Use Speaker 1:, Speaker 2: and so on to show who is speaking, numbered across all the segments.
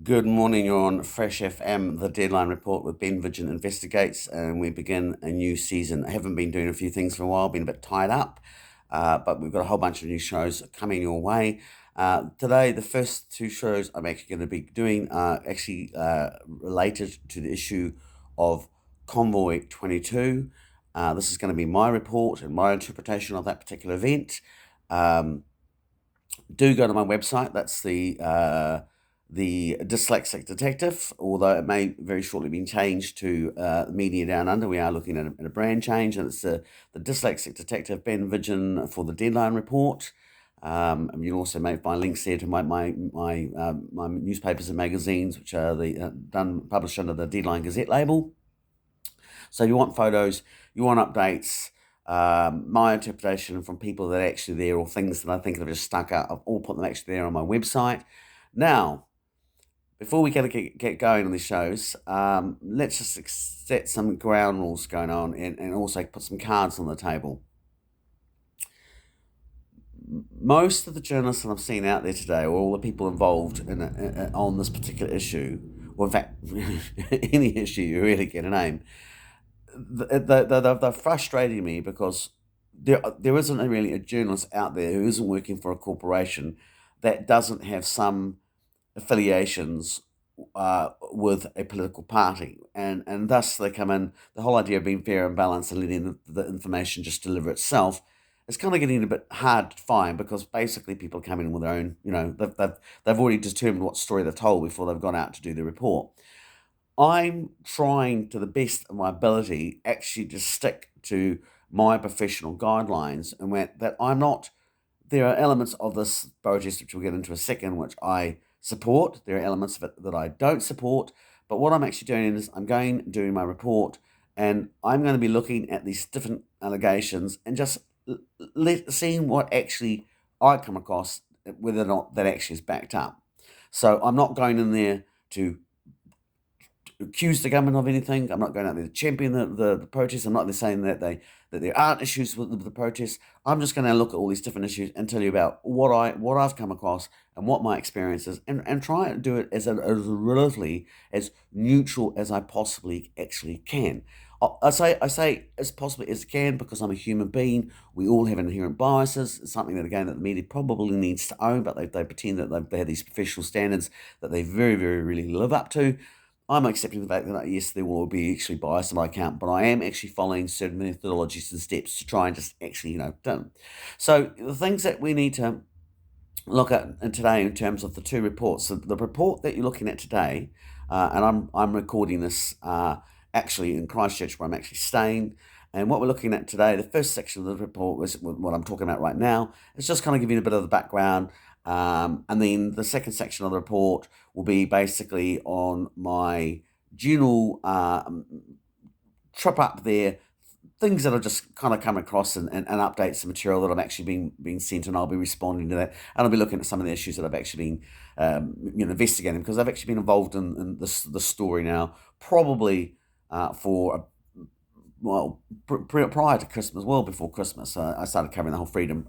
Speaker 1: Good morning, you're on Fresh FM, the Deadline Report with Ben Vidgen Investigates, and we begin a new season. I haven't been doing a few things for a while, been a bit tied up, but we've got a whole bunch of new shows coming your way. Today, the first two shows I'm actually going to be doing are actually related to the issue of Convoy 22. This is going to be my report and my interpretation of that particular event. Um, do go to my website. That's the Dyslexic Detective, although it may very shortly be changed to Media Down Under. We are looking at a brand change, and it's the Dyslexic Detective, Ben Vidgen, for the Deadline Report. And you also may find links there to my newspapers and magazines, which are published under the Deadline Gazette label. So you want photos, you want updates, my interpretation from people that are actually there, or things that I think have just stuck out. I've all put them actually there on my website. Now, before we get going on these shows, let's just set some ground rules going on, and also put some cards on the table. Most of the journalists that I've seen out there today, or all the people involved on this particular issue, or in fact, any issue you really get a name, they're frustrating me because there isn't really a journalist out there who isn't working for a corporation that doesn't have some affiliations with a political party, and thus they come in. The whole idea of being fair and balanced and letting the information just deliver itself is kind of getting a bit hard to find, because basically people come in with their own, they've already determined what story they've told before they've gone out to do the report. I'm trying to the best of my ability actually to stick to my professional guidelines, and that I'm not. There are elements of this protest which we'll get into a second, which I support. There are elements of it that I don't support. But what I'm actually doing is doing my report, and I'm going to be looking at these different allegations and just seeing what actually I come across, whether or not that actually is backed up. So I'm not going in there to accuse the government of anything. I'm not going out there to champion the protests. I'm not saying that there aren't issues with the protests. I'm just going to look at all these different issues and tell you about what I've come across and what my experience is, and try and do it as relatively as neutral as I possibly actually can. I say as possibly as can, because I'm a human being. We all have inherent biases. It's something that, again, that the media probably needs to own, but they pretend that they have these professional standards that they very, very really live up to. I'm accepting the fact that, yes, there will be actually bias in my account, but I am actually following certain methodologies and steps to try and just actually, done. So the things that we need to look at today in terms of the two reports. So the report that you're looking at today, and I'm recording this actually in Christchurch, where I'm actually staying. And what we're looking at today, the first section of the report was what I'm talking about right now. It's just kind of giving a bit of the background. And then the second section of the report will be basically on my general trip up there, things that I've just kind of come across, and updates the material that I'm actually being sent, and I'll be responding to that. And I'll be looking at some of the issues that I've actually been investigating, because I've actually been involved in the story now, probably for well, prior to Christmas, well before Christmas. I started covering the whole freedom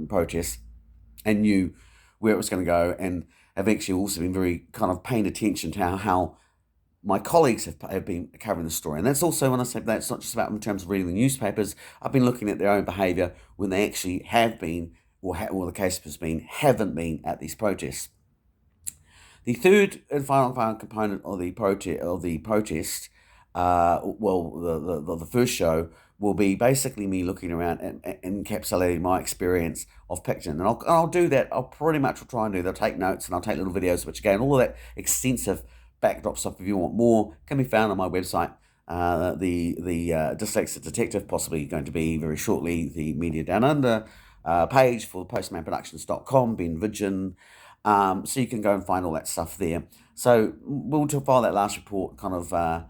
Speaker 1: protest, and knew where it was going to go, and have actually also been very kind of paying attention to how my colleagues have been covering the story. And that's also, when I say that, it's not just about in terms of reading the newspapers. I've been looking at their own behaviour when they actually have been, or the case has been, haven't been at these protests. The third and final component of the protest, the first show will be basically me looking around and encapsulating my experience of Picton, and I'll do that. I'll pretty much will try and do that. I'll take notes, and I'll take little videos, which, again, all of that extensive backdrop stuff, if you want more, can be found on my website. The Dyslexic Detective, possibly going to be very shortly the Media Down Under page for postmanproductions.com, Ben Vidgen. So you can go and find all that stuff there. So we'll file that last report kind of, as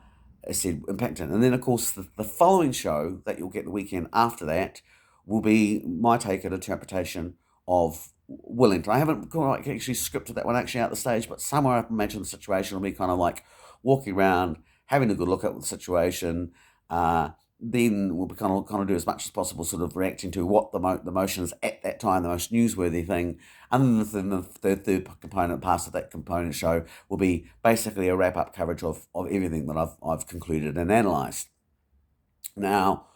Speaker 1: I said, impacting. And then, of course, the following show that you'll get the weekend after that will be my take and interpretation of Wellington. I haven't quite actually scripted that one actually out the stage, but somewhere I imagine the situation will be kind of like walking around, having a good look at the situation, then we'll kind of do as much as possible, sort of reacting to what the motion is at that time, the most newsworthy thing. And then the third component, part of that component show, will be basically a wrap up coverage of everything that I've concluded and analysed. Now,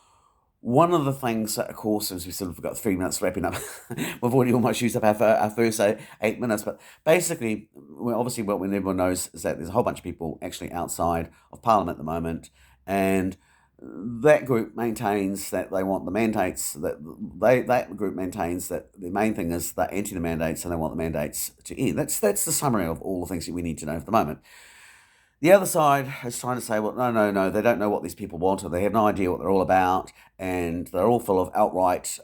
Speaker 1: one of the things that, of course, as we sort of got 3 minutes wrapping up, we've already almost used up our first 8 minutes. But basically, obviously, what everyone knows is that there's a whole bunch of people actually outside of Parliament at the moment, and that group maintains that they want the mandates. That group maintains that the main thing is they're anti the mandates and they want the mandates to end. That's the summary of all the things that we need to know for the moment. The other side is trying to say, well, no, they don't know what these people want, or they have no idea what they're all about, and they're all full of outright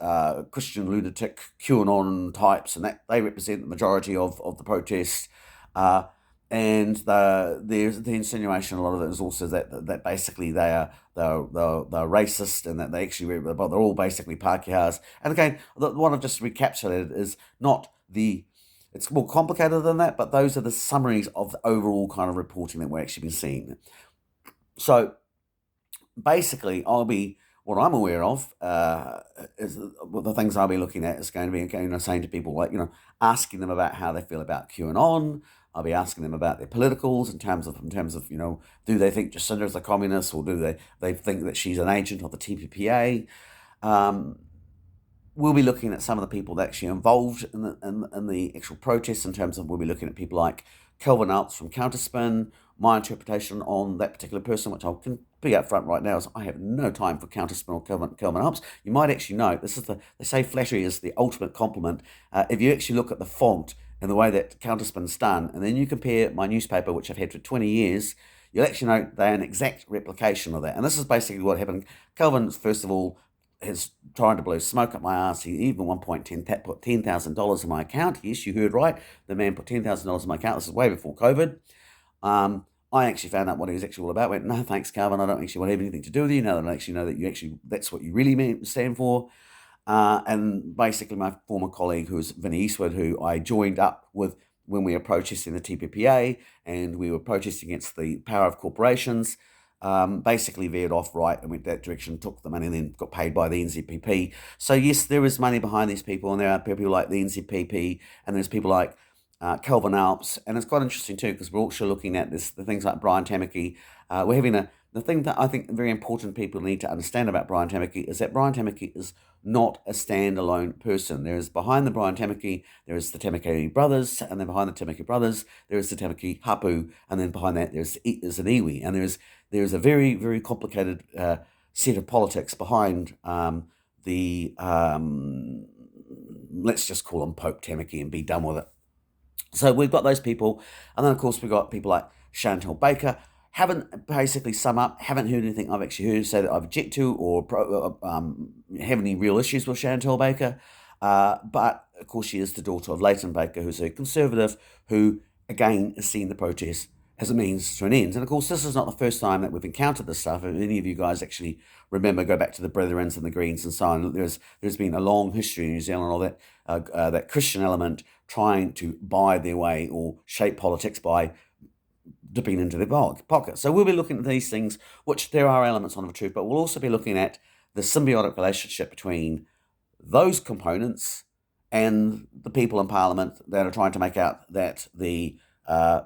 Speaker 1: Christian lunatic QAnon types, and that they represent the majority of the protest. And there's the insinuation, a lot of it is also that basically they're racist, and that they actually, but they're all basically Pākehās. And again, the one I've just recapitulated is not the. It's more complicated than that, but those are the summaries of the overall kind of reporting that we're actually been seeing. So basically, what I'm aware of is the things I'll be looking at is going to be saying to people, like, asking them about how they feel about QAnon. I'll be asking them about their politicals in terms of do they think Jacinda is a communist, or do they think that she's an agent of the TPPA? We'll be looking at some of the people that actually involved in the actual protests, in terms of we'll be looking at people like Kelvin Alps from Counterspin. My interpretation on that particular person, which I can be up front right now, is I have no time for Counterspin or Kelvin Alps. You might actually know, they say flattery is the ultimate compliment. If you actually look at the font and the way that Counterspin's done, and then you compare my newspaper, which I've had for 20 years, you'll actually know they're an exact replication of that. And this is basically what happened. Kelvin, first of all, is trying to blow smoke up my ass. He even at one point put $10,000 in my account. Yes, you heard right. The man put $10,000 in my account. This is way before COVID. I actually found out what he was actually all about. Went, no, thanks, Calvin. I don't actually want to have anything to do with you. Now that I actually know that that's what you really stand for. And basically, my former colleague, who was Vinnie Eastwood, who I joined up with when we were protesting the TPPA, and we were protesting against the power of corporations. Basically veered off right and went that direction, took the money, and then got paid by the NZPP. So yes, there is money behind these people, and there are people like the NZPP, and there's people like Kelvin Alps, and it's quite interesting too, because we're also looking at the things like Brian Tamaki. We're having the thing that I think very important people need to understand about Brian Tamaki is that Brian Tamaki is not a standalone person. There is behind the Brian Tamaki, there is the Tamaki brothers, and then behind the Tamaki brothers, there is the Tamaki Hapu, and then behind that there's an iwi, and there's a very, very complicated set of politics behind let's just call them Pope Tamaki and be done with it. So we've got those people, and then of course we've got people like Chantal Baker. Haven't heard anything I've actually heard say that I've object to or have any real issues with Chantal Baker. But of course she is the daughter of Leighton Baker, who's a Conservative, who again is seeing the protest as a means to an end. And of course this is not the first time that we've encountered this stuff. If any of you guys actually remember, go back to the Brethrens and the Greens and so on. There's been a long history in New Zealand, all that Christian element trying to buy their way or shape politics by dipping into their pocket. So we'll be looking at these things, which there are elements on of truth, but we'll also be looking at the symbiotic relationship between those components and the people in Parliament that are trying to make out that the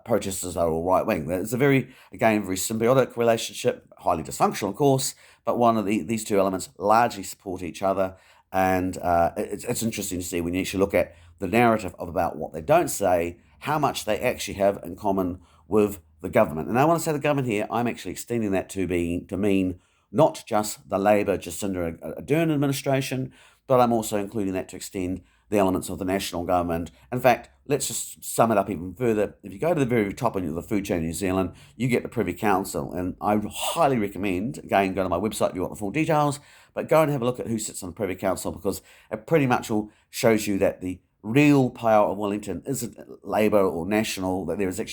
Speaker 1: protesters are all right-wing. It's a very symbiotic relationship, highly dysfunctional, of course, but one of these two elements largely support each other, and it's interesting to see when you actually look at the narrative about what they don't say, how much they actually have in common with the government. And I want to say the government here, I'm actually extending that to mean not just the Labour, Jacinda Ardern administration, but I'm also including that to extend the elements of the national government. In fact, let's just sum it up even further. If you go to the very top of the food chain in New Zealand, you get the Privy Council. And I highly recommend, again, go to my website if you want the full details, but go and have a look at who sits on the Privy Council, because it pretty much all shows you that the real power of Wellington isn't Labour or National, that there is a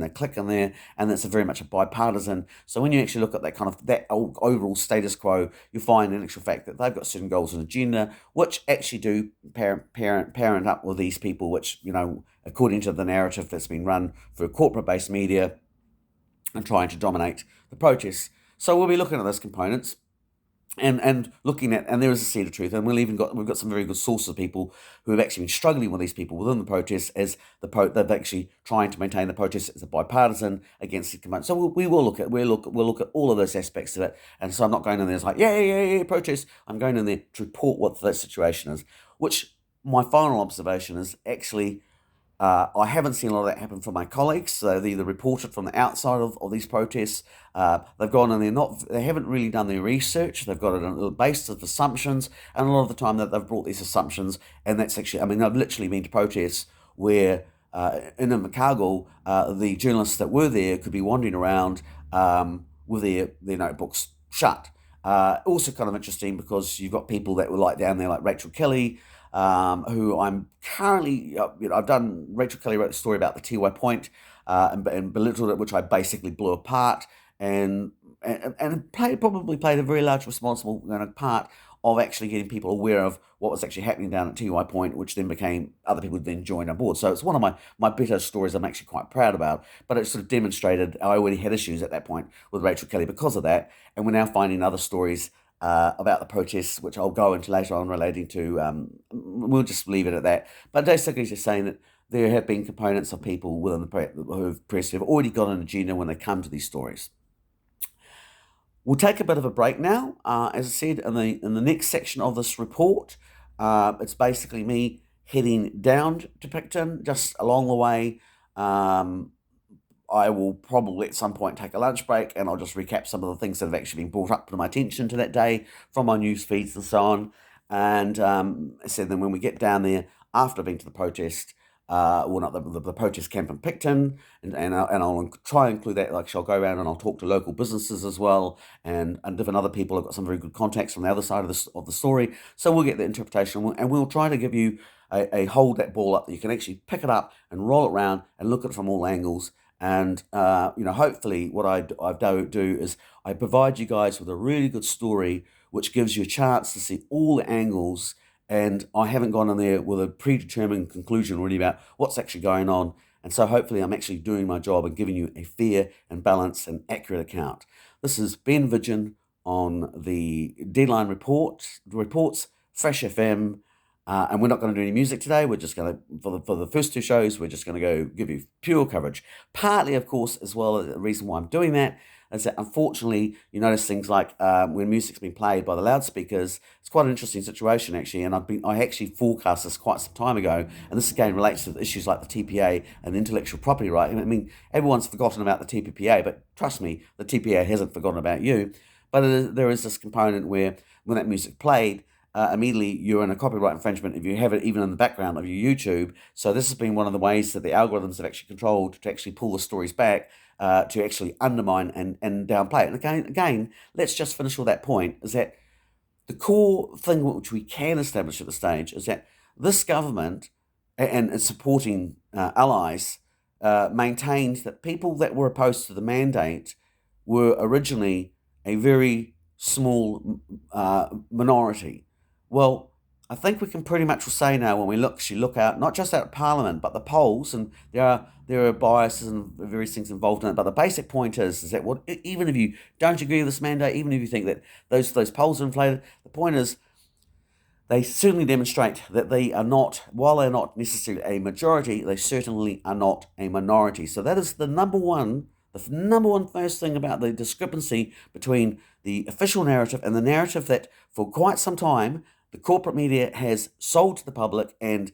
Speaker 1: clique in there, and it's very much a bipartisan. So when you actually look at that overall status quo, you find in actual fact that they've got certain goals and agenda, which actually do parent up with these people, which, according to the narrative that's been run for corporate-based media and trying to dominate the protests. So we'll be looking at those components. and looking at, and there is a seed of truth, and we've got some very good sources of people who have actually been struggling with these people within the protests as they've actually trying to maintain the protests as a bipartisan against the command. So we will look at we'll look at all of those aspects of it, and so I'm not going in there as like yeah protest. I'm going in there to report what the situation is, which my final observation is actually I haven't seen a lot of that happen from my colleagues. So they either reported from the outside of these protests. They've gone and they haven't really done their research. They've got it on a basis of assumptions, and a lot of the time that they've brought these assumptions, and that's actually, I mean, I've literally been to protests where in Invercargill, the journalists that were there could be wandering around with their notebooks shut. Also, kind of interesting because you've got people that were like down there, like Rachel Kelly, who I'm currently, I've done, Rachel Kelly wrote a story about the TY Point and belittled it, which I basically blew apart and probably played a very large responsible part of actually getting people aware of what was actually happening down at TY Point, which then became, other people then joined on board. So it's one of my better stories I'm actually quite proud about, but it sort of demonstrated I already had issues at that point with Rachel Kelly because of that, and we're now finding other stories about the protests, which I'll go into later on relating to, we'll just leave it at that. But basically just saying that there have been components of people within the press who have already got an agenda when they come to these stories. We'll take a bit of a break now. As I said, in the next section of this report, it's basically me heading down to Picton. Just along the way, I will probably at some point take a lunch break, and I'll just recap some of the things that have actually been brought up to my attention to that day from my news feeds and so on. And I said then when we get down there after I've been to the protest, well, not the protest camp in Picton, and I'll try and include that. Like, I'll go around and I'll talk to local businesses as well, and different other people. I've got some very good contacts from the other side of the story, so we'll get the interpretation, and we'll try to give you a hold that ball up that you can actually pick it up and roll it around and look at it from all angles. And hopefully, what I do is I provide you guys with a really good story, which gives you a chance to see all the angles. And I haven't gone in there with a predetermined conclusion really about what's actually going on. And so hopefully I'm actually doing my job and giving you a fair and balanced and accurate account. This is Ben Vidgen on the Deadline Reports, Fresh FM. And we're not going to do any music today. We're just going to, for the first two shows, we're just going to go give you pure coverage. Partly, of course, as well, the reason why I'm doing that is that unfortunately, you notice things like when music's been played by the loudspeakers, it's quite an interesting situation actually. And I actually forecast this quite some time ago, and this again relates to issues like the TPA and intellectual property right. I mean, everyone's forgotten about the TPPA, but trust me, the TPA hasn't forgotten about you. But there is this component where when that music played, immediately you're in a copyright infringement if you have it even in the background of your YouTube. So this has been one of the ways that the algorithms have actually controlled to actually pull the stories back, to actually undermine and downplay it. And again, let's just finish with that point, is that the core thing which we can establish at the stage is that this government and its supporting allies maintained that people that were opposed to the mandate were originally a very small minority. Well, I think we can pretty much say now when we look out, not just out at Parliament, but the polls, and there are biases and various things involved in it. But the basic point is that even if you don't agree with this mandate, even if you think that those polls are inflated, the point is they certainly demonstrate that they are not, while they're not necessarily a majority, they certainly are not a minority. So that is the number one first thing about the discrepancy between the official narrative and the narrative that for quite some time the corporate media has sold to the public and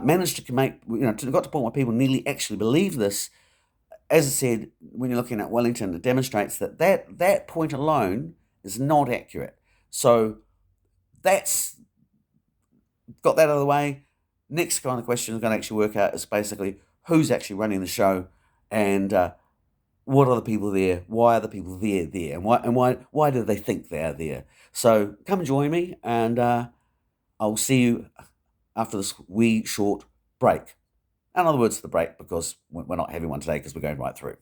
Speaker 1: managed to make, got to the point where people nearly actually believe this. As I said, when you're looking at Wellington, it demonstrates that point alone is not accurate. So that's got that out of the way. Next kind of question is going to actually work out is basically who's actually running the show, and what are the people there? Why are the people there? And why do they think they are there? So come and join me, and I'll see you after this wee short break. In other words, the break, because we're not having one today because we're going right through.